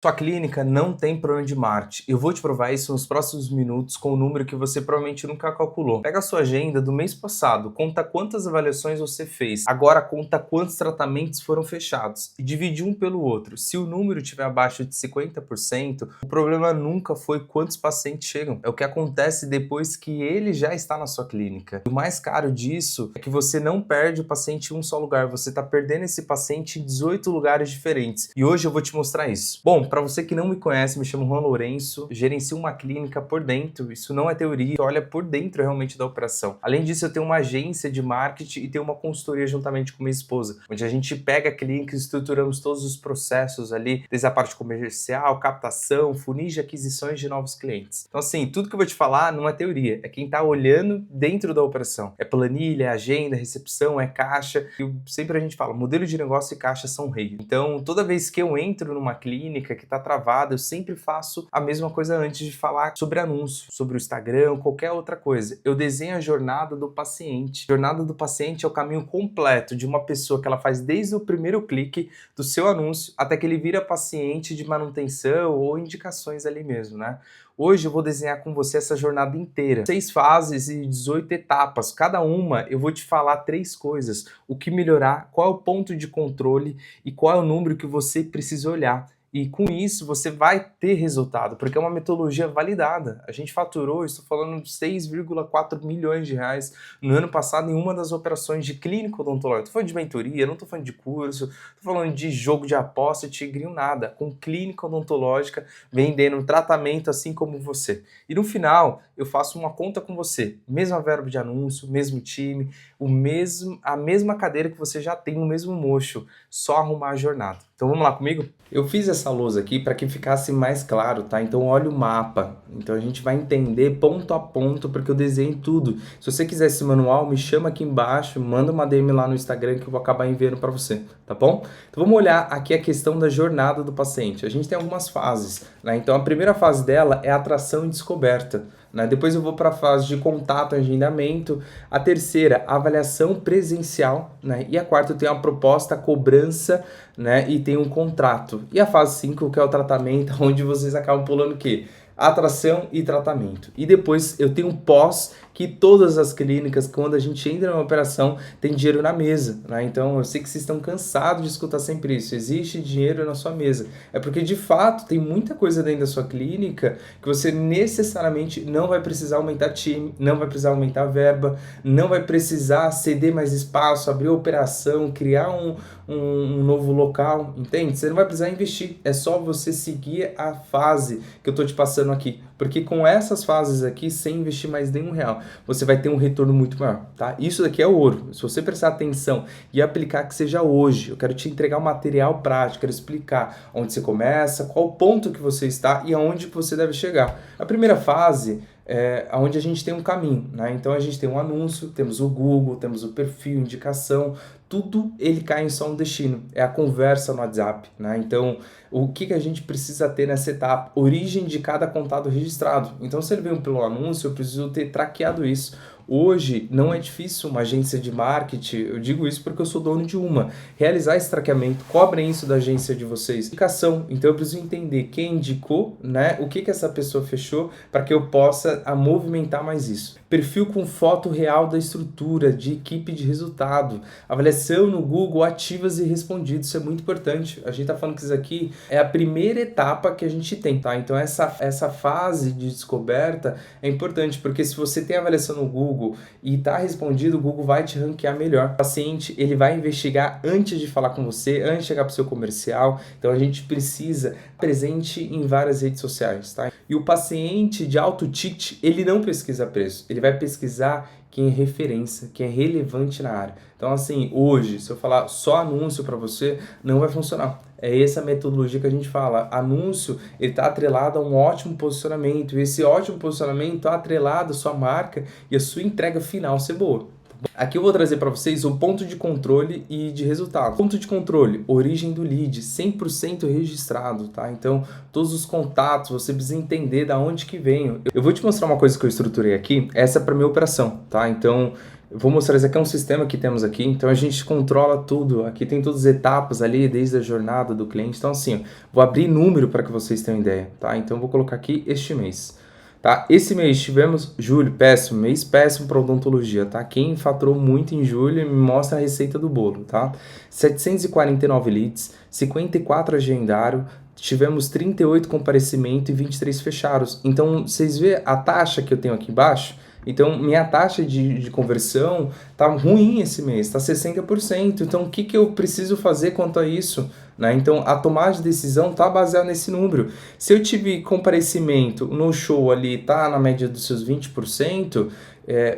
Sua clínica não tem problema de marketing. Eu vou te provar isso nos próximos minutos com um número que você provavelmente nunca calculou. Pega a sua agenda do mês passado, conta quantas avaliações você fez, agora conta quantos tratamentos foram fechados e divide um pelo outro. Se o número estiver abaixo de 50%, o problema nunca foi quantos pacientes chegam. É o que acontece depois que ele já está na sua clínica. O mais caro disso é que você não perde o paciente em um só lugar, você está perdendo esse paciente em 18 lugares diferentes. E hoje eu vou te mostrar isso. Bom, para você que não me conhece, me chamo Juan Lourenço, gerencio uma clínica por dentro, isso não é teoria, olha por dentro realmente da operação. Além disso, eu tenho uma agência de marketing e tenho uma consultoria juntamente com minha esposa, onde a gente pega a clínica e estruturamos todos os processos ali, desde a parte comercial, captação, funis de aquisições de novos clientes. Então assim, tudo que eu vou te falar não é teoria, é quem tá olhando dentro da operação. É planilha, é agenda, é recepção, é caixa, e sempre a gente fala, modelo de negócio e caixa são rei. Então, toda vez que eu entro numa clínica que está travada, eu sempre faço a mesma coisa antes de falar sobre anúncio, sobre o Instagram, qualquer outra coisa. Eu desenho a jornada do paciente. A jornada do paciente é o caminho completo de uma pessoa que ela faz desde o primeiro clique do seu anúncio até que ele vira paciente de manutenção ou indicações ali mesmo, né? Hoje eu vou desenhar com você essa jornada inteira. 6 fases e 18 etapas. Cada uma eu vou te falar 3 coisas. O que melhorar, qual é o ponto de controle e qual é o número que você precisa olhar. E com isso você vai ter resultado, porque é uma metodologia validada. A gente faturou, estou falando, 6,4 milhões de reais no ano passado em uma das operações de clínica odontológica. Estou falando de mentoria, não estou falando de curso, estou falando de jogo de aposta, tigrinho, nada. Com clínica odontológica, vendendo tratamento assim como você. E no final, eu faço uma conta com você. Mesma verba de anúncio, mesmo time, a mesma cadeira que você já tem, o mesmo mocho. Só arrumar a jornada. Então vamos lá comigo? Eu fiz essa lousa aqui para que ficasse mais claro, tá? Então olha o mapa. Então a gente vai entender ponto a ponto, porque eu desenhei tudo. Se você quiser esse manual, me chama aqui embaixo, manda uma DM lá no Instagram que eu vou acabar enviando para você, tá bom? Então vamos olhar aqui a questão da jornada do paciente. A gente tem algumas fases, né? Então a primeira fase dela é atração e descoberta. Depois eu vou para a fase de contato e agendamento. A terceira, avaliação presencial. E a quarta, eu tenho a proposta, a cobrança, e tem um contrato. E a fase 5, que é o tratamento, onde vocês acabam pulando o quê? Atração e tratamento. E depois eu tenho um pós, que todas as clínicas, quando a gente entra numa operação, tem dinheiro na mesa, Então eu sei que vocês estão cansados de escutar sempre isso. Existe dinheiro na sua mesa. É porque de fato tem muita coisa dentro da sua clínica que você necessariamente não vai precisar aumentar time, não vai precisar aumentar verba, não vai precisar ceder mais espaço, abrir operação, criar um novo local, entende? Você não vai precisar investir, é só você seguir a fase que eu tô te passando aqui, porque com essas fases aqui, sem investir mais nenhum real, você vai ter um retorno muito maior, tá? Isso daqui é ouro. Se você prestar atenção e aplicar, que seja hoje, eu quero te entregar um material prático, quero explicar onde você começa, qual o ponto que você está e aonde você deve chegar. A primeira fase é onde a gente tem um caminho, Então a gente tem um anúncio, temos o Google, temos o perfil, indicação, tudo ele cai em só um destino, é a conversa no WhatsApp, Então, o que a gente precisa ter nessa etapa? Origem de cada contato registrado. Então, se ele veio pelo anúncio, eu preciso ter traqueado isso. Hoje, não é difícil uma agência de marketing, eu digo isso porque eu sou dono de uma, realizar esse traqueamento, cobrem isso da agência de vocês. Indicação, então eu preciso entender quem indicou, o que essa pessoa fechou, para que eu possa movimentar mais isso. Perfil com foto real da estrutura, de equipe de resultado, avaliação no Google, ativas e respondidos, isso é muito importante. A gente tá falando que isso aqui é a primeira etapa que a gente tem, tá? Então essa fase de descoberta é importante, porque se você tem avaliação no Google e tá respondido, o Google vai te ranquear melhor. O paciente, ele vai investigar antes de falar com você, antes de chegar pro seu comercial, então a gente precisa presente em várias redes sociais, tá? E o paciente de alto ticket, ele não pesquisa preço, ele vai pesquisar quem é referência, quem é relevante na área. Então assim, hoje, se eu falar só anúncio para você, não vai funcionar. É essa metodologia que a gente fala. Anúncio, ele está atrelado a um ótimo posicionamento. E esse ótimo posicionamento está atrelado à sua marca e a sua entrega final ser boa. Aqui eu vou trazer para vocês o ponto de controle e de resultado. Ponto de controle, origem do lead, 100% registrado, tá? Então, todos os contatos, você precisa entender da onde que vem. Eu vou te mostrar uma coisa que eu estruturei aqui, essa é para minha operação, tá? Então, Eu vou mostrar, isso aqui é um sistema que temos aqui, então a gente controla tudo, aqui tem todas as etapas ali, desde a jornada do cliente, então assim, ó, vou abrir número para que vocês tenham ideia, tá? Então eu vou colocar aqui este mês, tá? Esse mês tivemos julho, péssimo, mês péssimo para odontologia, tá? Quem faturou muito em julho me mostra a receita do bolo, tá? 749 leads, 54 agendaram, tivemos 38 comparecimento e 23 fechados. Então, vocês vê a taxa que eu tenho aqui embaixo? Então, minha taxa de conversão tá ruim esse mês, tá 60%. Então, o que, que eu preciso fazer quanto a isso? Né? Então, a tomada de decisão tá baseada nesse número. Se eu tive comparecimento no show ali, tá na média dos seus 20%,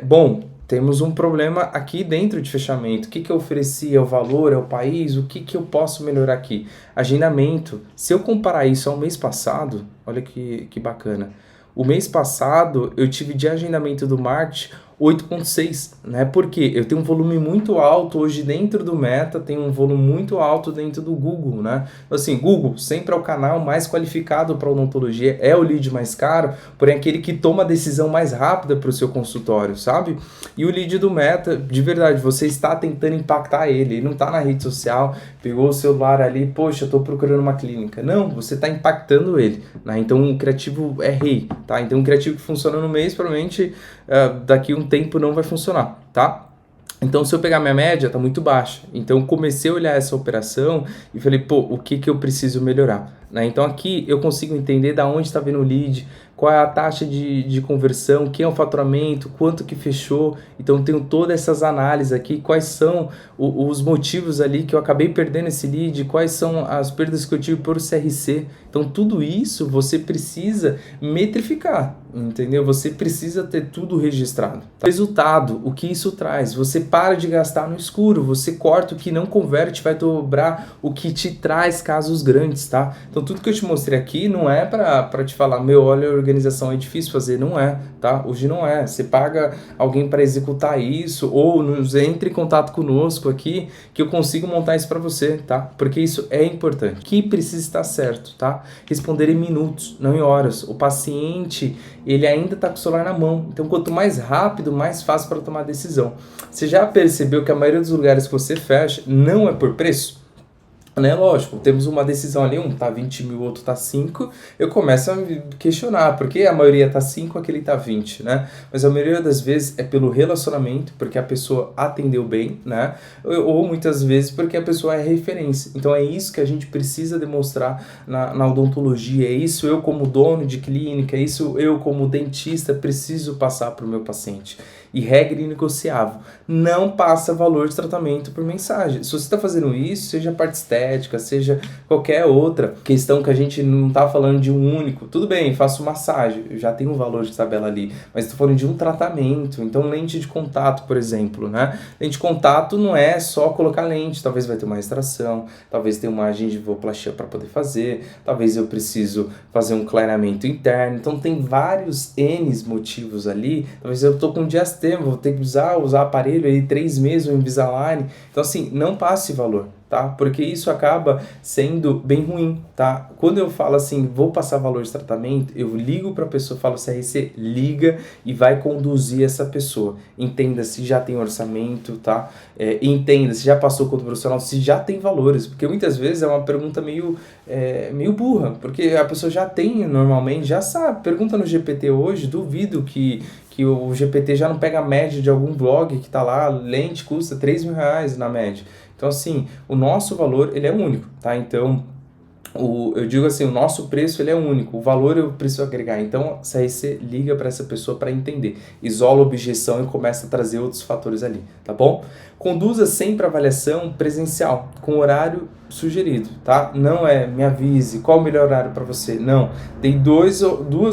bom, temos um problema aqui dentro de fechamento. O que, que eu ofereci? É o valor? É o país? O que, que eu posso melhorar aqui? Agendamento. Se eu comparar isso ao mês passado, olha que bacana. O mês passado eu tive de agendamento do marketing 8,6, né? Porque eu tenho um volume muito alto hoje dentro do Meta, tenho um volume muito alto dentro do Google, né? Assim, Google sempre é o canal mais qualificado para odontologia, é o lead mais caro, porém aquele que toma a decisão mais rápida para o seu consultório, sabe? E o lead do Meta, de verdade, você está tentando impactar ele não está na rede social, pegou o celular ali, poxa, eu estou procurando uma clínica. Não, você está impactando ele, né? Então o criativo é rei, tá? Então o criativo que funciona no mês, provavelmente daqui a um tempo não vai funcionar, tá? Então, se eu pegar minha média, tá muito baixa. Então, eu comecei a olhar essa operação e falei, pô, o que que eu preciso melhorar? Né? Então, aqui eu consigo entender da onde está vindo o lead, qual é a taxa de conversão, quem é o faturamento, quanto que fechou. Então, eu tenho todas essas análises aqui, quais são os motivos ali que eu acabei perdendo esse lead, quais são as perdas que eu tive por CRC. Então, tudo isso você precisa metrificar, entendeu? Você precisa ter tudo registrado. Resultado, o que isso traz? Você para de gastar no escuro, você corta o que não converte, vai dobrar o que te traz casos grandes, tá? Então, tudo que eu te mostrei aqui não é para te falar, meu, olha, a organização é difícil fazer, não é, tá? Hoje não é. Você paga alguém para executar isso ou entre em contato conosco aqui que eu consigo montar isso para você, tá? Porque isso é importante. Que precisa estar certo, tá? Responder em minutos, não em horas. O paciente, ele ainda está com o celular na mão. Então, quanto mais rápido, mais fácil para tomar decisão. Você já percebeu que a maioria dos lugares que você fecha não é por preço? Né? Lógico, temos uma decisão ali, um tá 20 mil, outro tá 5, eu começo a me questionar, porque a maioria tá 5, aquele tá 20, né? Mas a maioria das vezes é pelo relacionamento, porque a pessoa atendeu bem, né? Ou muitas vezes porque a pessoa é referência. Então é isso que a gente precisa demonstrar na odontologia, é isso eu como dono de clínica, é isso eu como dentista preciso passar para o meu paciente. E regra inegociável, não passa valor de tratamento por mensagem. Se você está fazendo isso, seja parte estética, seja qualquer outra questão que a gente não está falando de um único, tudo bem, faço massagem, eu já tenho um valor de tabela ali, mas estou falando de um tratamento, então lente de contato, por exemplo, né? Lente de contato não é só colocar lente, talvez vai ter uma extração, talvez tenha uma gengivoplastia para poder fazer, talvez eu preciso fazer um clareamento interno, então tem vários N motivos ali, talvez eu estou com diastema, vou ter que usar aparelho aí 3 meses, o Invisalign. Então assim, não passe valor, tá? Porque isso acaba sendo bem ruim, tá? Quando eu falo assim, vou passar valor de tratamento, eu ligo para a pessoa, falo CRC, liga e vai conduzir essa pessoa. Entenda se já tem orçamento, tá? Entenda se já passou com o profissional, se já tem valores, porque muitas vezes é uma pergunta meio burra, porque a pessoa já tem normalmente, já sabe. Pergunta no GPT hoje, duvido que o GPT já não pega a média de algum blog que tá lá, lente custa 3 mil reais na média. Então, assim, o nosso valor, ele é único, tá? Então, eu digo assim, o nosso preço ele é único, o valor eu preciso agregar. Então, CRC liga para essa pessoa para entender, isola a objeção e começa a trazer outros fatores ali, tá bom? Conduza sempre a avaliação presencial, com horário sugerido, tá? Não me avise qual o melhor horário para você, não. Tem duas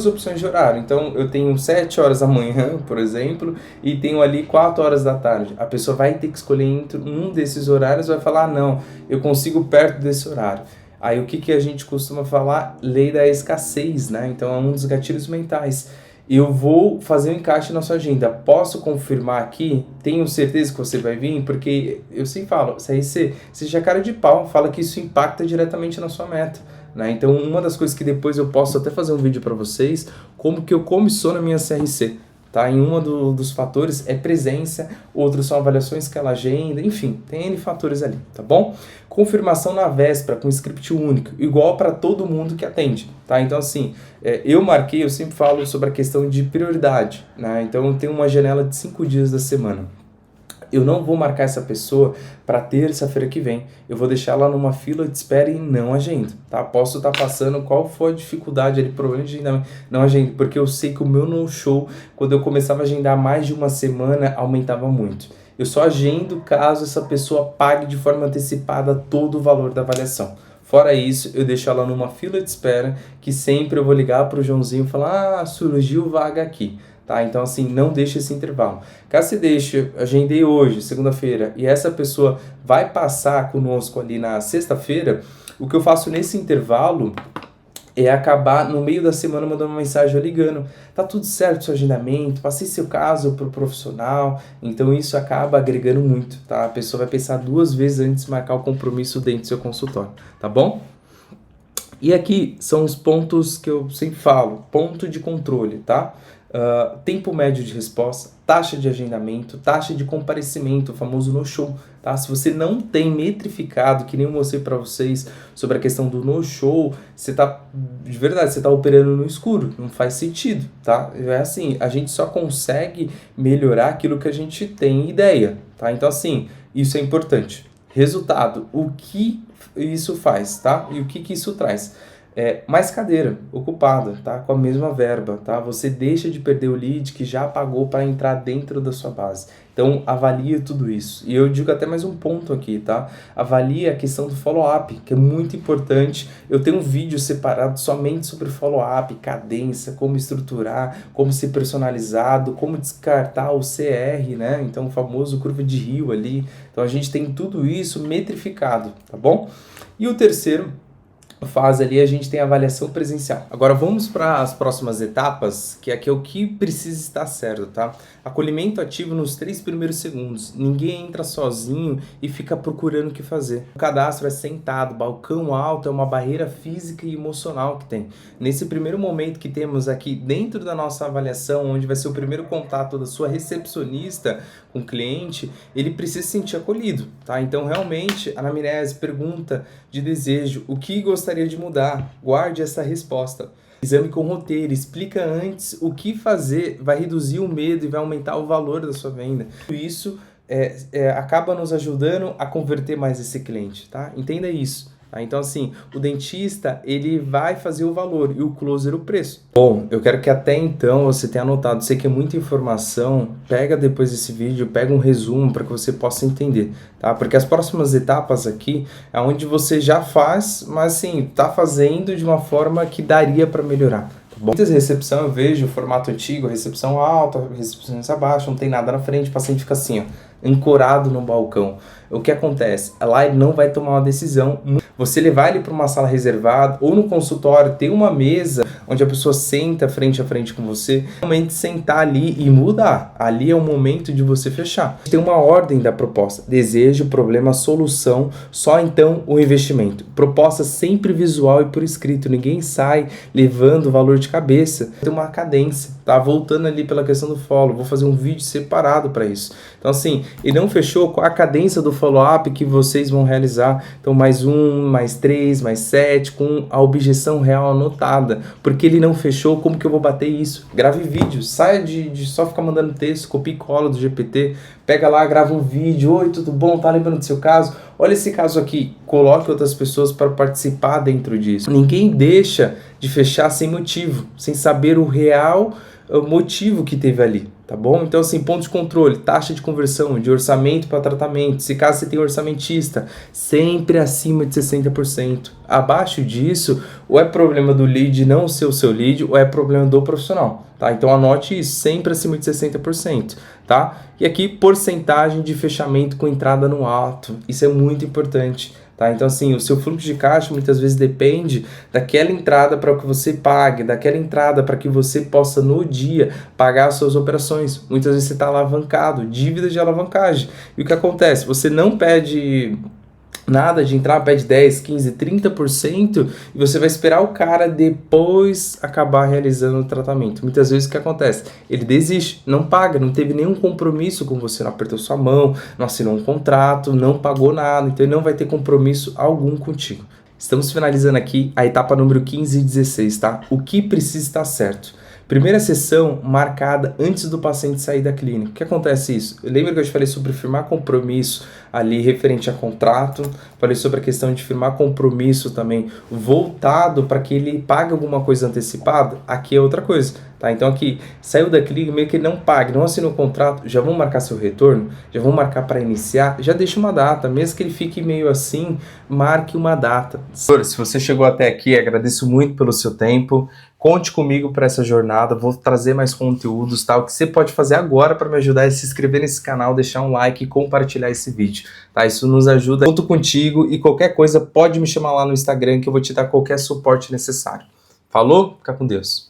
opções de horário, então eu tenho 7 horas da manhã, por exemplo, e tenho ali 4 horas da tarde. A pessoa vai ter que escolher entre um desses horários, vai falar, não, eu consigo perto desse horário. Aí o que a gente costuma falar? Lei da escassez, né? Então é um dos gatilhos mentais. Eu vou fazer um encaixe na sua agenda. Posso confirmar aqui? Tenho certeza que você vai vir? Porque eu sempre falo, CRC, seja cara de pau, fala que isso impacta diretamente na sua meta. Né? Então uma das coisas que depois eu posso até fazer um vídeo para vocês, como que eu comissiono a minha CRC. tá? Em dos fatores é presença, outros são avaliações que ela agenda, enfim, tem N fatores ali, tá bom? Confirmação na véspera com script único, igual para todo mundo que atende, tá? Então, assim, eu sempre falo sobre a questão de prioridade, né? Então, eu tenho uma janela de 5 dias da semana. Eu não vou marcar essa pessoa para terça-feira que vem. Eu vou deixar ela numa fila de espera e não agendo, tá? Posso estar passando qual foi a dificuldade ali, problema de agendamento, não agendo, porque eu sei que o meu no-show, quando eu começava a agendar mais de uma semana, aumentava muito. Eu só agendo caso essa pessoa pague de forma antecipada todo o valor da avaliação. Fora isso, eu deixo ela numa fila de espera, que sempre eu vou ligar para o Joãozinho e falar, surgiu vaga aqui. Tá? Então, assim, não deixe esse intervalo. Caso você deixe, agendei hoje, segunda-feira, e essa pessoa vai passar conosco ali na sexta-feira, o que eu faço nesse intervalo é acabar no meio da semana mandando uma mensagem ou ligando. Tá tudo certo o seu agendamento, passei seu caso pro profissional, então isso acaba agregando muito, tá? A pessoa vai pensar 2 vezes antes de marcar o compromisso dentro do seu consultório, tá bom? E aqui são os pontos que eu sempre falo, ponto de controle, tá? Tempo médio de resposta, taxa de agendamento, taxa de comparecimento, o famoso no-show, tá? Se você não tem metrificado, que nem eu mostrei para vocês sobre a questão do no-show, você tá, de verdade, você tá operando no escuro, não faz sentido, tá? É assim, a gente só consegue melhorar aquilo que a gente tem ideia, tá? Então, assim, isso é importante. Resultado, o que isso faz, tá? E o que isso traz? Mais cadeira ocupada, tá? Com a mesma verba, tá? Você deixa de perder o lead que já pagou para entrar dentro da sua base. Então, avalie tudo isso. E eu digo até mais um ponto aqui, tá? Avalie a questão do follow-up, que é muito importante. Eu tenho um vídeo separado somente sobre follow-up, cadência, como estruturar, como ser personalizado, como descartar o CR, né? Então, o famoso curva de Rio ali. Então, a gente tem tudo isso metrificado, tá bom? E o terceiro fase ali, a gente tem a avaliação presencial. Agora vamos para as próximas etapas, que aqui é o que precisa estar certo, tá? Acolhimento ativo nos 3 primeiros segundos. Ninguém entra sozinho e fica procurando o que fazer. O cadastro é sentado, balcão alto, é uma barreira física e emocional que tem. Nesse primeiro momento que temos aqui dentro da nossa avaliação, onde vai ser o primeiro contato da sua recepcionista com o cliente, ele precisa se sentir acolhido, tá? Então, realmente, a anamnese, pergunta de desejo, o que gostaria de mudar? Guarde essa resposta. Exame com roteiro, explica antes o que fazer, vai reduzir o medo e vai aumentar o valor da sua venda. Isso acaba nos ajudando a converter mais esse cliente, tá? Entenda isso. Tá? Então, assim, o dentista, ele vai fazer o valor e o closer o preço. Bom, eu quero que até então você tenha anotado. Sei que é muita informação, pega depois desse vídeo, pega um resumo para que você possa entender, tá? Porque as próximas etapas aqui é onde você já faz, mas assim, tá fazendo de uma forma que daria para melhorar. Muitas recepção eu vejo formato antigo, recepção alta, recepção abaixo, não tem nada na frente, o paciente fica assim, ó, ancorado no balcão. O que acontece? Lá ele não vai tomar uma decisão. Você levar ele para uma sala reservada ou no consultório, ter uma mesa onde a pessoa senta frente a frente com você, realmente sentar ali e mudar. Ali é o momento de você fechar. Tem uma ordem da proposta: desejo, problema, solução, só então o investimento. Proposta sempre visual e por escrito. Ninguém sai levando o valor de cabeça. Tem uma cadência, tá? Voltando ali pela questão do follow, vou fazer um vídeo separado para isso. Então, assim, ele não fechou com a cadência do follow-up que vocês vão realizar. Então, mais 1, mais 3, mais 7, com a objeção real anotada. Porque ele não fechou, como que eu vou bater isso? Grave vídeo, saia de só ficar mandando texto, copia e cola do GPT, pega lá, grava um vídeo. Oi, tudo bom? Tá lembrando do seu caso? Olha esse caso aqui, coloque outras pessoas para participar dentro disso. Ninguém deixa de fechar sem motivo, sem saber o real motivo que teve ali, tá bom? Então, assim, ponto de controle, taxa de conversão, de orçamento para tratamento. Se caso você tem orçamentista, sempre acima de 60%. Abaixo disso, ou é problema do lead não ser o seu lead, ou é problema do profissional, tá? Então, anote isso, sempre acima de 60%, tá? E aqui, porcentagem de fechamento com entrada no ato. Isso é muito importante. Tá? Então, assim, o seu fluxo de caixa muitas vezes depende daquela entrada para que você pague, daquela entrada para que você possa, no dia, pagar as suas operações. Muitas vezes você está alavancado, dívida de alavancagem. E o que acontece? Você não pede Nada de entrar, pede 10, 15, 30% e você vai esperar o cara depois acabar realizando o tratamento. Muitas vezes o que acontece? Ele desiste, não paga, não teve nenhum compromisso com você, não apertou sua mão, não assinou um contrato, não pagou nada, então ele não vai ter compromisso algum contigo. Estamos finalizando aqui a etapa número 15 e 16, tá? O que precisa estar certo? Primeira sessão marcada antes do paciente sair da clínica. O que acontece isso? Lembra que eu te falei sobre firmar compromisso ali referente a contrato? Falei sobre a questão de firmar compromisso também voltado para que ele pague alguma coisa antecipada? Aqui é outra coisa, tá? Então aqui, saiu da clínica, meio que ele não pague, não assinou o contrato, já vão marcar seu retorno? Já vão marcar para iniciar? Já deixa uma data, mesmo que ele fique meio assim, marque uma data. Se você chegou até aqui, agradeço muito pelo seu tempo. Conte comigo para essa jornada, vou trazer mais conteúdos, tá? O que você pode fazer agora para me ajudar é se inscrever nesse canal, deixar um like e compartilhar esse vídeo, tá? Isso nos ajuda. Conto contigo e qualquer coisa pode me chamar lá no Instagram que eu vou te dar qualquer suporte necessário. Falou? Fica com Deus.